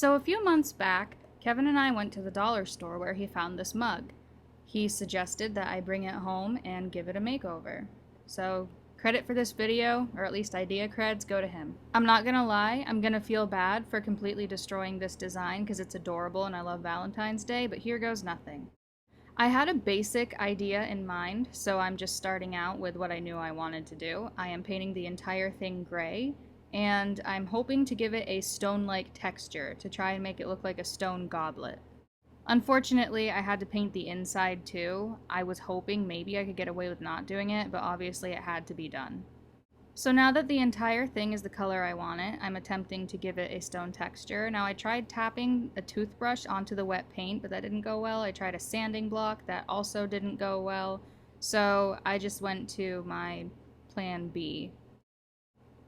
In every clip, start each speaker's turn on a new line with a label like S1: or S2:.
S1: So a few months back, Kevin and I went to the dollar store where he found this mug. He suggested that I bring it home and give it a makeover. So credit for this video, or at least idea creds, go to him. I'm not gonna lie, I'm gonna feel bad for completely destroying this design because it's adorable and I love Valentine's Day, but here goes nothing. I had a basic idea in mind, so I'm just starting out with what I knew I wanted to do. I am painting the entire thing gray, and I'm hoping to give it a stone-like texture to try and make it look like a stone goblet. Unfortunately, I had to paint the inside too. I was hoping maybe I could get away with not doing it, but obviously it had to be done. So now that the entire thing is the color I want it, I'm attempting to give it a stone texture. Now I tried tapping a toothbrush onto the wet paint, but that didn't go well. I tried a sanding block, that also didn't go well. So I just went to my plan B.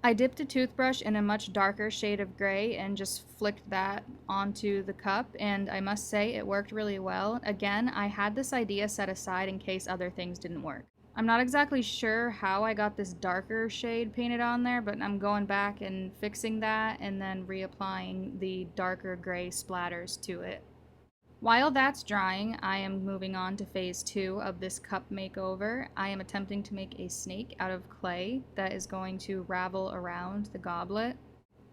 S1: I dipped a toothbrush in a much darker shade of gray and just flicked that onto the cup, and I must say it worked really well. Again, I had this idea set aside in case other things didn't work. I'm not exactly sure how I got this darker shade painted on there, but I'm going back and fixing that and then reapplying the darker gray splatters to it. While that's drying, I am moving on to phase 2 of this cup makeover. I am attempting to make a snake out of clay that is going to ravel around the goblet.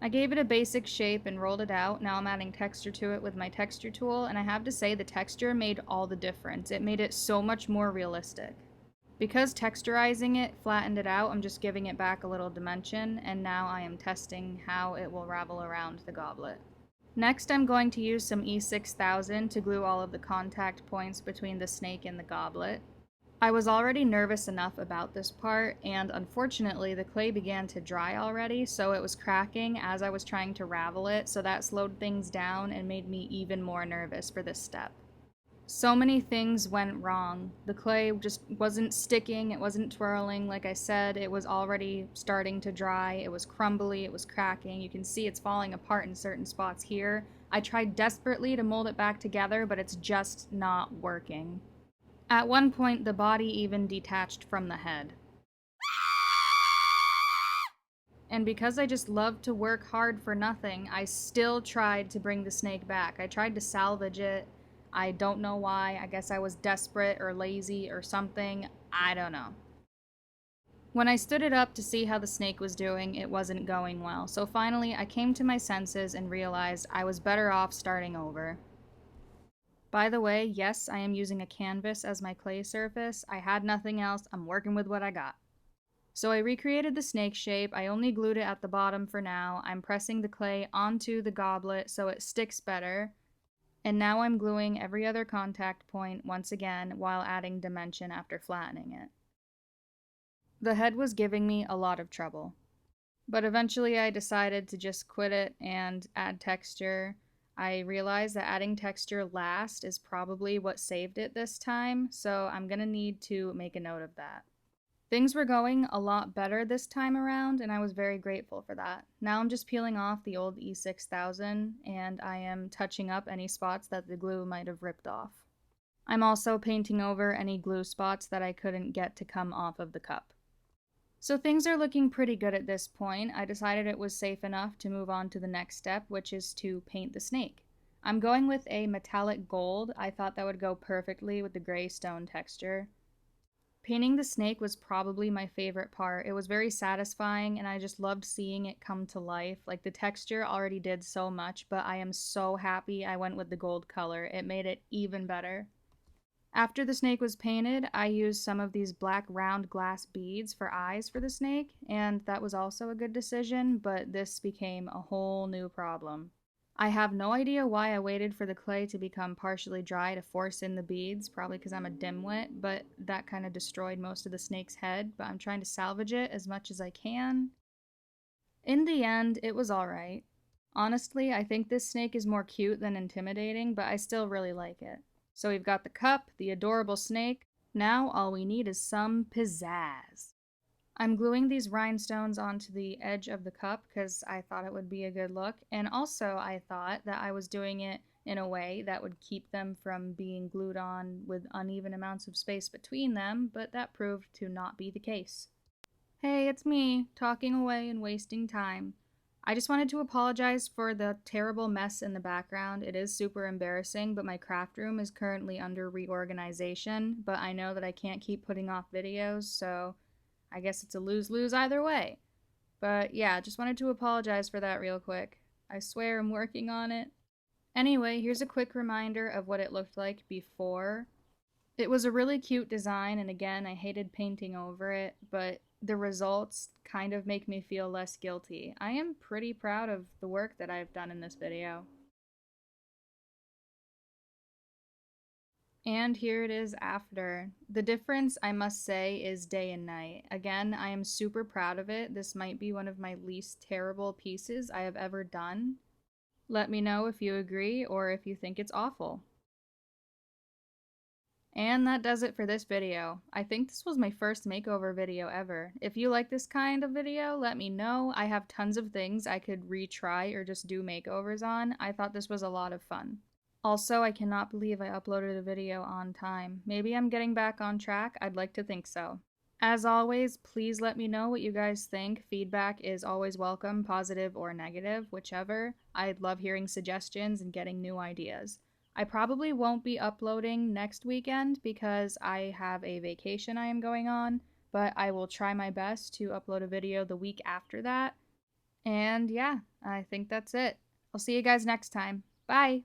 S1: I gave it a basic shape and rolled it out. Now I'm adding texture to it with my texture tool, and I have to say the texture made all the difference. It made it so much more realistic. Because texturizing it flattened it out, I'm just giving it back a little dimension, and now I am testing how it will ravel around the goblet. Next, I'm going to use some E6000 to glue all of the contact points between the snake and the goblet. I was already nervous enough about this part, and unfortunately the clay began to dry already, so it was cracking as I was trying to ravel it, so that slowed things down and made me even more nervous for this step. So many things went wrong. The clay just wasn't sticking, it wasn't twirling. Like I said, it was already starting to dry, it was crumbly, it was cracking. You can see it's falling apart in certain spots here. I tried desperately to mold it back together, but it's just not working. At one point, the body even detached from the head. And because I just love to work hard for nothing, I still tried to bring the snake back. I tried to salvage it. I don't know why. I guess I was desperate or lazy or something. I don't know. When I stood it up to see how the snake was doing, it wasn't going well. So finally, I came to my senses and realized I was better off starting over. By the way, yes, I am using a canvas as my clay surface. I had nothing else. I'm working with what I got. So I recreated the snake shape. I only glued it at the bottom for now. I'm pressing the clay onto the goblet so it sticks better. And now I'm gluing every other contact point once again while adding dimension after flattening it. The head was giving me a lot of trouble, but eventually I decided to just quit it and add texture. I realized that adding texture last is probably what saved it this time, so I'm gonna need to make a note of that. Things were going a lot better this time around, and I was very grateful for that. Now I'm just peeling off the old E6000, and I am touching up any spots that the glue might have ripped off. I'm also painting over any glue spots that I couldn't get to come off of the cup. So things are looking pretty good at this point. I decided it was safe enough to move on to the next step, which is to paint the snake. I'm going with a metallic gold. I thought that would go perfectly with the gray stone texture. Painting the snake was probably my favorite part. It was very satisfying, and I just loved seeing it come to life. Like, the texture already did so much, but I am so happy I went with the gold color. It made it even better. After the snake was painted, I used some of these black round glass beads for eyes for the snake, and that was also a good decision, but this became a whole new problem. I have no idea why I waited for the clay to become partially dry to force in the beads, probably because I'm a dimwit, but that kind of destroyed most of the snake's head, but I'm trying to salvage it as much as I can. In the end, it was alright. Honestly, I think this snake is more cute than intimidating, but I still really like it. So we've got the cup, the adorable snake. Now all we need is some pizzazz. I'm gluing these rhinestones onto the edge of the cup because I thought it would be a good look, and also I thought that I was doing it in a way that would keep them from being glued on with uneven amounts of space between them, but that proved to not be the case. Hey, it's me, talking away and wasting time. I just wanted to apologize for the terrible mess in the background. It is super embarrassing, but my craft room is currently under reorganization, but I know that I can't keep putting off videos, so I guess it's a lose-lose either way. But yeah, just wanted to apologize for that real quick. I swear I'm working on it. Anyway, here's a quick reminder of what it looked like before. It was a really cute design, and again, I hated painting over it, but the results kind of make me feel less guilty. I am pretty proud of the work that I've done in this video. And here it is after. The difference, I must say, is day and night. Again, I am super proud of it. This might be one of my least terrible pieces I have ever done. Let me know if you agree or if you think it's awful. And that does it for this video. I think this was my first makeover video ever. If you like this kind of video, let me know. I have tons of things I could retry or just do makeovers on. I thought this was a lot of fun. Also, I cannot believe I uploaded a video on time. Maybe I'm getting back on track. I'd like to think so. As always, please let me know what you guys think. Feedback is always welcome, positive or negative, whichever. I'd love hearing suggestions and getting new ideas. I probably won't be uploading next weekend because I have a vacation I am going on, but I will try my best to upload a video the week after that. And yeah, I think that's it. I'll see you guys next time. Bye!